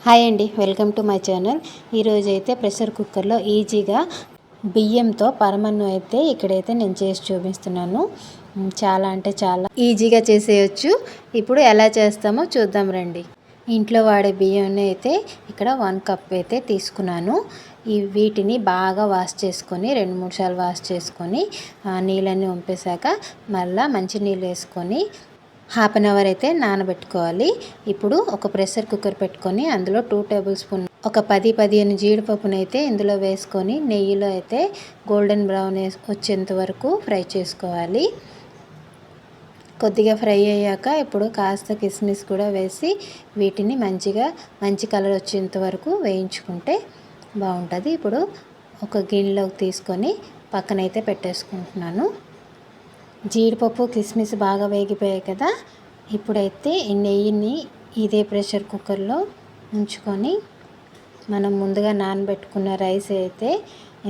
Hi అండి, welcome to my channel. ఈరోజైతే pressure కుక్కర్లో ఈజీగా బియ్యంతో పరమన్నం అయితే ఇక్కడైతే నేను చేసి చూపిస్తున్నాను. చాలా అంటే చాలా ఈజీగా చేసేయచ్చు. ఇప్పుడు ఎలా చేస్తామో చూద్దాం రండి. ఇంట్లో వాడే బియ్యాన్ని అయితే ఇక్కడ 1 కప్ అయితే తీసుకున్నాను. వీటిని బాగా వాష్ చేసుకొని 2-3 సార్లు వాష్ చేసుకొని నీళ్ళని వంపేశాక మళ్ళీ మంచి నీళ్ళు వేసుకొని హాఫ్ అన్ అవర్ అయితే నానబెట్టుకోవాలి. ఇప్పుడు ఒక ప్రెషర్ కుక్కర్ పెట్టుకొని అందులో 2 టేబుల్ స్పూన్ ఒక 10-15 జీడిపప్పును అయితే ఇందులో వేసుకొని నెయ్యిలో అయితే గోల్డెన్ బ్రౌన్ వచ్చేంత వరకు ఫ్రై చేసుకోవాలి. కొద్దిగా ఫ్రై అయ్యాక ఇప్పుడు కాస్త కిస్మిస్ కూడా వేసి వీటిని మంచి కలర్ వచ్చేంత వరకు వేయించుకుంటే బాగుంటుంది. ఇప్పుడు ఒక గిన్నెలోకి తీసుకొని పక్కనైతే పెట్టేసుకుంటున్నాను. జీడిపప్పు కిస్మిస్ బాగా వేగిపోయాయి కదా. ఇప్పుడైతే ఈ నెయ్యిని ఇదే ప్రెషర్ కుక్కర్లో ఉంచుకొని మనం ముందుగా నానబెట్టుకున్న రైస్ అయితే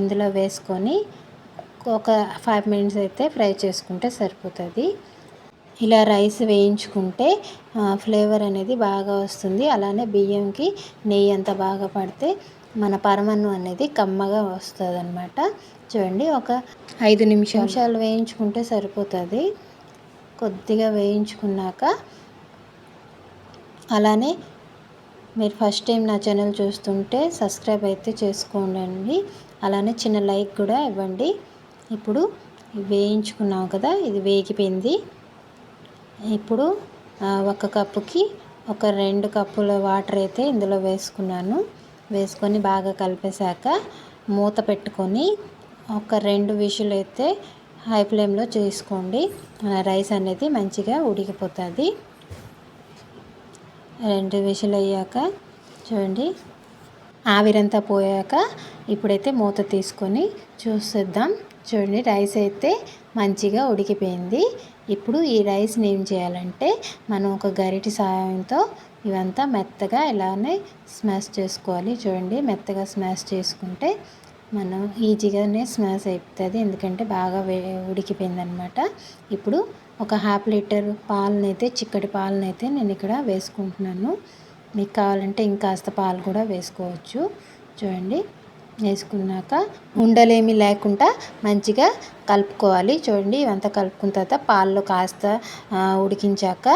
ఇందులో వేసుకొని ఒక 5 మినిట్స్ అయితే ఫ్రై చేసుకుంటే సరిపోతుంది. ఇలా రైస్ వేయించుకుంటే ఫ్లేవర్ అనేది బాగా వస్తుంది. అలానే బియ్యంకి నెయ్యి అంతా బాగా పడితే మన పరమన్నం అనేది కమ్మగా వస్తుంది అన్నమాట. చూడండి, ఒక 5 నిమిషాలు వేయించుకుంటే సరిపోతుంది. కొద్దిగా వేయించుకున్నాక అలానే మీరు ఫస్ట్ టైం నా ఛానల్ చూస్తుంటే సబ్స్క్రైబ్ అయితే చేసుకోండి. అలానే చిన్న లైక్ కూడా ఇవ్వండి. ఇప్పుడు వేయించుకున్నాం కదా, ఇది వేగిపోయింది. ఇప్పుడు 1 కప్పుకి ఒక 2 కప్పుల వాటర్ అయితే ఇందులో వేసుకొని బాగా కలిపేశాక మూత పెట్టుకొని ఒక 2 విజిల్ అయితే హై ఫ్లేమ్లో చేసుకోండి. రైస్ అనేది మంచిగా ఉడికిపోతుంది. 2 విజిల్ అయ్యాక చూడండి, ఆవిరంతా పోయాక ఇప్పుడైతే మూత తీసుకొని చూసేద్దాం. చూడండి, రైస్ అయితే మంచిగా ఉడికిపోయింది. ఇప్పుడు ఈ రైస్ని ఏం చేయాలంటే మనం ఒక గరిటె సాయంతో ఇవంతా మెత్తగా ఇలానే స్మాష్ చేసుకోవాలి. చూడండి, మెత్తగా స్మాష్ చేసుకుంటే మనం ఈజీగానే స్మాష్ అయిపోతుంది, ఎందుకంటే బాగా ఉడికిపోయిందనమాట. ఇప్పుడు ఒక 1/2 లీటర్ పాలనైతే చిక్కటి పాలనైతే నేను ఇక్కడ వేసుకుంటున్నాను. మీకు కావాలంటే ఇంకాస్త పాలు కూడా వేసుకోవచ్చు. చూడండి, వేసుకున్నాక ఉండలేమి లేకుండా మంచిగా కలుపుకోవాలి. చూడండి, ఇవంతా కలుపుకున్న తర్వాత పాలలో కాస్త ఉడికించాక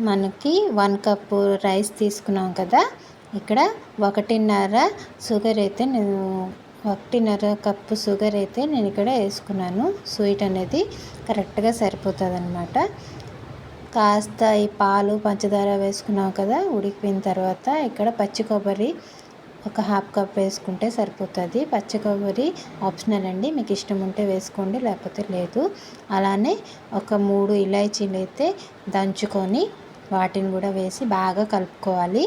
మనకి 1 కప్పు రైస్ తీసుకున్నాం కదా, ఇక్కడ 1.5 షుగర్ అయితే 1.5 కప్పు షుగర్ అయితే నేను ఇక్కడ వేసుకున్నాను. స్వీట్ అనేది కరెక్ట్గా సరిపోతుంది అన్నమాట. కాస్త ఈ పాలు పంచదార వేసుకున్నాం కదా, ఉడికిపోయిన తర్వాత ఇక్కడ పచ్చి కొబ్బరి ఒక 1/2 కప్ వేసుకుంటే సరిపోతుంది. పచ్చి కొబ్బరి ఆప్షనల్ అండి, మీకు ఇష్టం ఉంటే వేసుకోండి, లేకపోతే లేదు. అలానే ఒక 3 ఇలాచీలు అయితే దంచుకొని వాటిని కూడా వేసి బాగా కలుపుకోవాలి.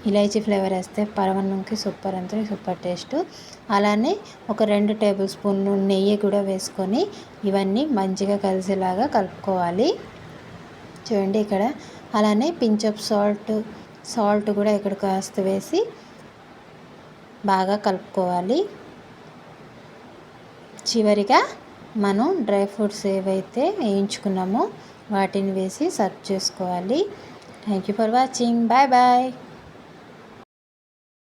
ఇలాచీ ఫ్లేవర్ వేస్తే పరమన్నంకి సూపర్ టేస్ట్. అలానే ఒక 2 టేబుల్ స్పూన్లు నెయ్యి కూడా వేసుకొని ఇవన్నీ మంచిగా కలిసేలాగా కలుపుకోవాలి. చూడండి ఇక్కడ, అలానే పించ్ ఆఫ్ సాల్ట్ కూడా ఇక్కడ కాస్త వేసి బాగా కలుపుకోవాలి. చివరిగా మనం డ్రై ఫ్రూట్స్ ఏవైతే వేయించుకున్నామో వాటిని వేసి సర్వ్ చేసుకోవాలి. Thank you for watching. Bye bye.